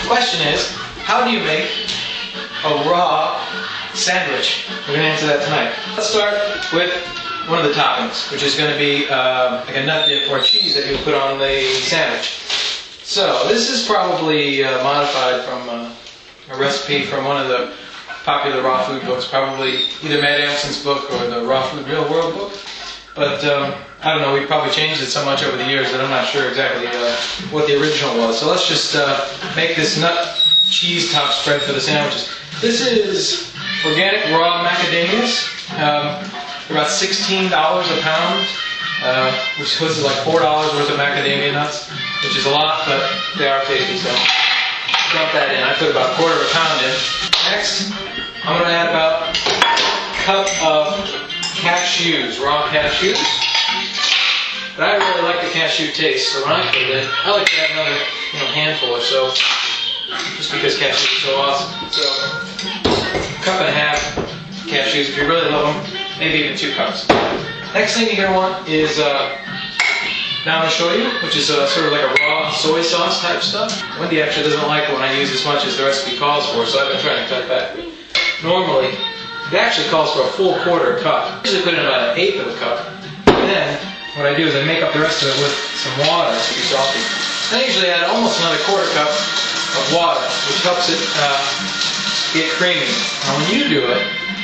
question is, how do you make a raw sandwich? We're going to answer that tonight. Let's start with one of the toppings, which is going to be like a nut dip or cheese that you put on the sandwich. So this is probably modified from a recipe from one of the popular raw food books, probably either Matt Amson's book or the Raw Food Real World book. But I don't know, we probably changed it so much over the years that I'm not sure exactly what the original was. So let's just make this nut cheese top spread for the sandwiches. This is organic raw macadamias. They're about $16 a pound, which puts it like $4 worth of macadamia nuts, which is a lot, but they are tasty, so dump that in. I put about a quarter of a pound in. Next, I'm going to add about a cup of cashews, raw cashews. But I really like the cashew taste, so when I put it in, I like to add another handful or so, just because cashews are so awesome. So, a cup and a half cashews if you really love them, maybe even 2 cups. Next thing you're going to want is now shoyu, which is sort of like a raw soy sauce type stuff. Wendy actually doesn't like it when I use as much as the recipe calls for, so I've been trying to cut back. Normally, it actually calls for a full quarter cup. I usually put in about 1/8 of a cup. And then, what I do is I make up the rest of it with some water to be salty. I usually add almost another quarter cup of water, which helps it get creamy. Now when you do it,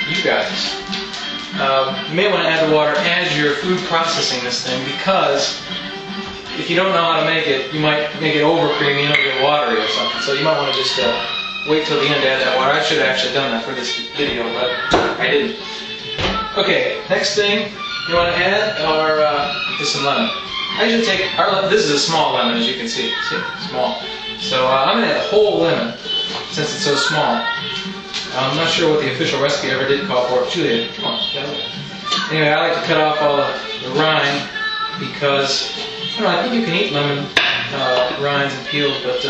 you guys, you may want to add the water as you're food processing this thing, because if you don't know how to make it, you might make it over creamy and it'll get watery or something. So you might want to just wait till the end to add that water. I should have actually done that for this video, but I didn't. Okay, next thing you want to add is some lemon. I usually take, this is a small lemon, as you can see. See, small. So I'm going to add a whole lemon, since it's so small. I'm not sure what the official recipe ever did call for. Julia, come on. Anyway, I like to cut off all the rind, because I think you can eat lemon rinds and peels, but it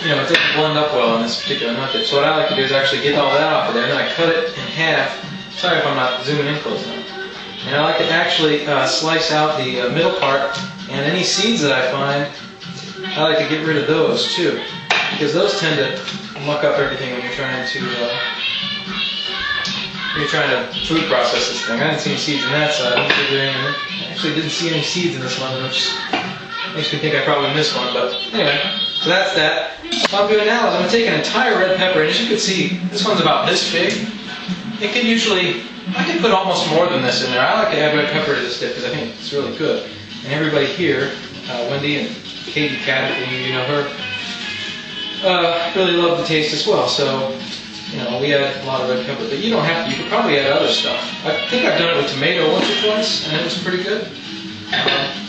doesn't blend up well in this particular nut dip. So what I like to do is actually get all that off of there, and then I cut it in half. Sorry if I'm not zooming in close enough. And I like to actually slice out the middle part, and any seeds that I find, I like to get rid of those too, because those tend to muck up everything when you're trying to food process this thing. I didn't see any seeds on that side. I actually didn't see any seeds in this one, which makes me think I probably missed one. But anyway, so that's that. What I'm doing now is I'm going to take an entire red pepper, and as you can see, this one's about this big. It can usually, I can put almost more than this in there. I like to add red pepper to this dip because I think it's really good. And everybody here, Wendy and Katie Cat, if you know her, really love the taste as well. So, we add a lot of red pepper, but you don't have to. You could probably add other stuff. I think I've done it with tomato once or twice, and it was pretty good.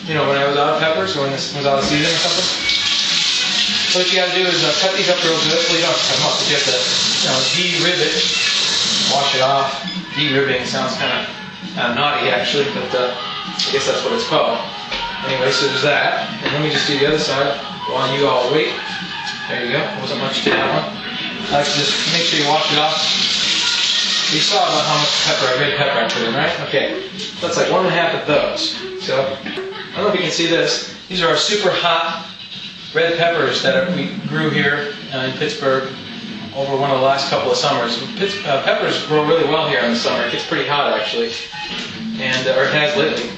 When I was out of peppers, or when this was out of season or something. So what you got to do is cut these up real good. Well, you don't have to cut them up, but you have to, de-rib it, wash it off. De-ribbing sounds kind of naughty, actually, but I guess that's what it's called. Anyway, so there's that. And let me just do the other side while you all wait. There you go. Wasn't much to that one. I like to just make sure you wash it off. You saw about how much red pepper I put in, right? Okay. So that's like 1.5 of those. So, I don't know if you can see this. These are our super hot red peppers that we grew here in Pittsburgh over one of the last couple of summers. Peppers grow really well here in the summer. It gets pretty hot, actually, or it has lately.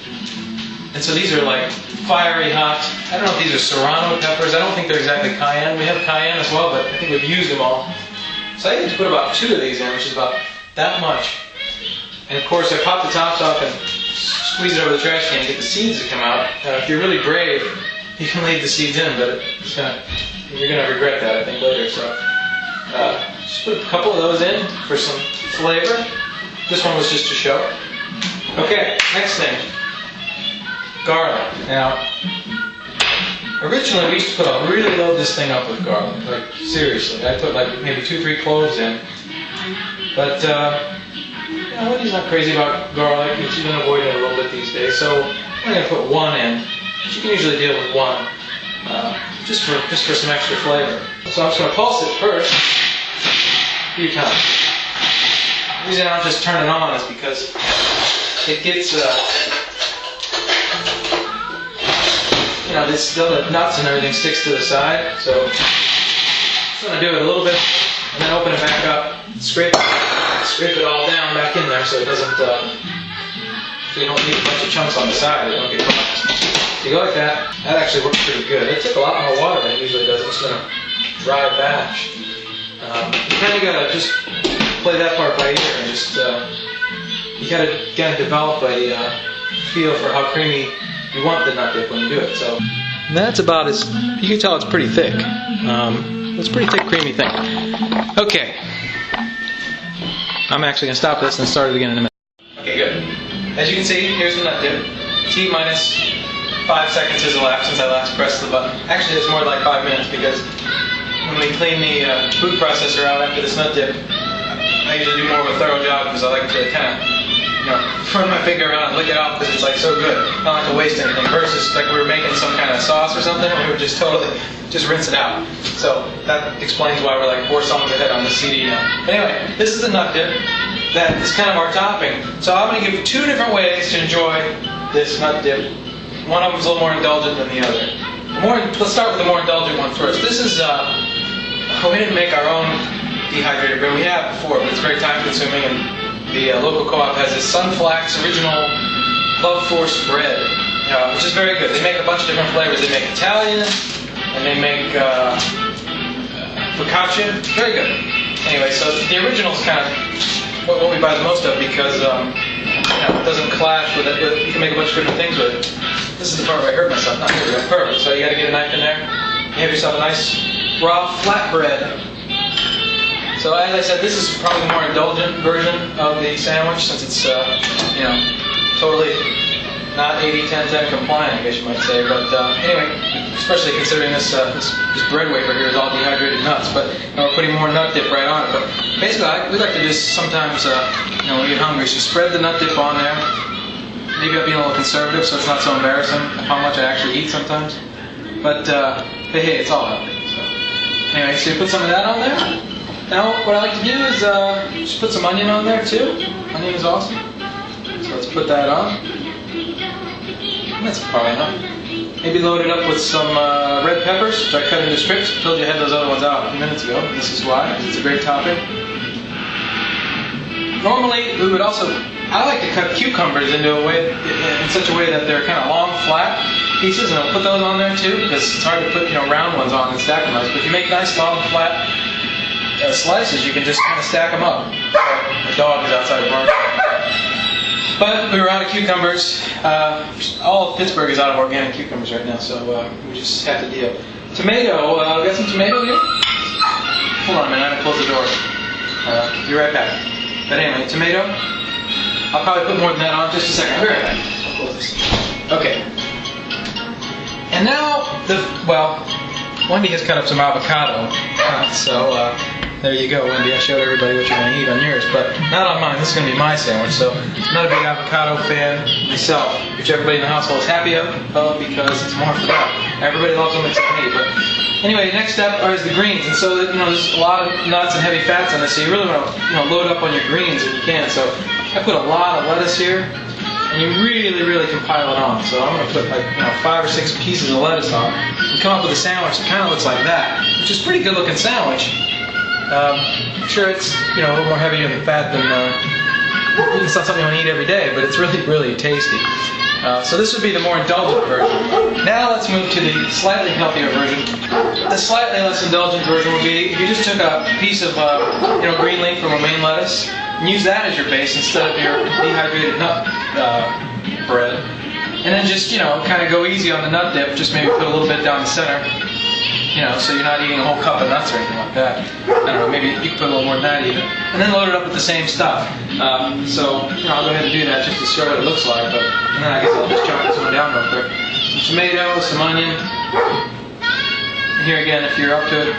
And so these are like fiery hot. I don't know if these are serrano peppers. I don't think they're exactly cayenne. We have cayenne as well, but I think we've used them all. So I need to put about 2 of these in, which is about that much. And of course, I pop the tops off and squeeze it over the trash can to get the seeds to come out. If you're really brave, you can leave the seeds in, but you're going to regret that, I think, later. So just put a couple of those in for some flavor. This one was just to show. Okay, next thing. Garlic. Now, originally we used to really load this thing up with garlic. Like, seriously. I put like maybe 2-3 cloves in. But, Wendy's not crazy about garlic, and she's been avoiding it a little bit these days. So, I'm going to put 1 in. She can usually deal with 1, just for some extra flavor. So I'm just going to pulse it first, a few times. The reason I don't just turn it on is because it gets, still the nuts and everything sticks to the side. So just want to do it a little bit and then open it back up, scrape it all down back in there so it doesn't, so you don't leave a bunch of chunks on the side. They don't get caught. You go like that. That actually works pretty good. It took a lot more water than it usually does. It's gonna dry batch. You kind of gotta just play that part by ear and just you gotta develop a feel for how creamy you want the nut dip when you do it. So that's about as you can tell it's pretty thick. It's a pretty thick, creamy thing. Okay, I'm actually gonna stop this and start it again in a minute. Okay, good. As you can see, here's the nut dip. T minus 5 seconds has elapsed since I last pressed the button. Actually, it's more like 5 minutes because when we clean the food processor out after this nut dip, I usually do more of a thorough job because I like to kind of, run my finger around and lick it off because it's like so good. I don't like to waste anything. Versus like we were making some kind of sauce or something, and we would just totally rinse it out. So that explains why we're like 4 songs ahead on the CD now. But anyway, this is a nut dip that is kind of our topping. So I'm going to give 2 different ways to enjoy this nut dip. One of them is a little more indulgent than the other. Let's start with the more indulgent one first. This is, we didn't make our own dehydrated bread. We have before, but it's very time consuming, and the local co-op has this Sunflax original Love Force bread, which is very good. They make a bunch of different flavors. They make Italian, and they make focaccia. Very good. Anyway, so the original is kind of what we buy the most of because it doesn't clash with it. You can make a bunch of different things with it. This is the part where I hurt myself. Not here we go. Perfect. So you got to get a knife in there. You have yourself a nice raw flatbread. So as I said, this is probably the more indulgent version of the sandwich since it's totally not 80-10-10 compliant, I guess you might say. But anyway, especially considering this bread wafer here is all dehydrated nuts, but we're putting more nut dip right on it. But basically, we like to just sometimes, when we get hungry, so spread the nut dip on there. Maybe I'm being a little conservative, so it's not so embarrassing how much I actually eat sometimes. But hey, it's all healthy. So anyway, so you put some of that on there. Now, what I like to do is just put some onion on there too. Onion is awesome. So let's put that on. That's probably enough. Maybe load it up with some red peppers, which I cut into strips. I told you I had those other ones out a few minutes ago. This is why. It's a great topping. Normally, we would also, I like to cut cucumbers into in such a way that they're kind of long, flat pieces, and I'll put those on there too, because it's hard to put round ones on and stack them nice. But if you make nice, long, flat slices, you can just kind of stack them up. The dog is outside the bar. But we were out of cucumbers. All of Pittsburgh is out of organic cucumbers right now, so we just have to deal. Tomato, we got some tomato here? Hold on a minute, I'm going to close the door. Be right back. But anyway, tomato. I'll probably put more than that on just a second. I'll be right back. I'll close this. Okay. And now, Wendy has cut up some avocado. So there you go, Wendy. I showed everybody what you're going to eat on yours, but not on mine. This is going to be my sandwich. So I'm not a big avocado fan myself, which everybody in the household is happy of because it's more for them. Everybody loves them except me. But anyway, next step is the greens. And so there's a lot of nuts and heavy fats on this, so you really want to load up on your greens if you can. So I put a lot of lettuce here. And you really can pile it on. So I'm going to put like 5 or 6 pieces of lettuce on and come up with a sandwich that kind of looks like that, which is a pretty good looking sandwich. I'm sure it's a little more heavier in fat than it's not something you want to eat every day, but it's really tasty. So this would be the more indulgent version. Now let's move to the slightly healthier version. The slightly less indulgent version would be if you just took a piece of green leaf from romaine lettuce and use that as your base instead of your dehydrated nut bread, and then just kind of go easy on the nut dip. Just maybe put a little bit down the center, so you're not eating a whole cup of nuts or anything like that. I don't know, maybe you could put a little more than that even, and then load it up with the same stuff. So I'll go ahead and do that just to show what it looks like. But and then I guess I'll just chop this one down real quick. Some tomatoes, some onion. And here again, if you're up to it,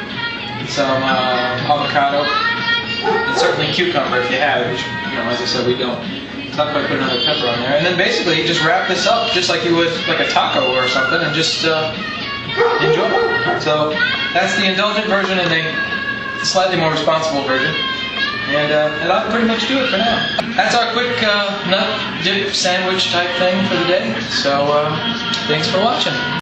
some avocado. And certainly cucumber if you have it, which, as I said, we don't. So I'll probably put another pepper on there. And then basically just wrap this up just like you would like a taco or something and just enjoy it. So that's the indulgent version and the slightly more responsible version. And that'll pretty much do it for now. That's our quick nut dip sandwich type thing for the day. So thanks for watching.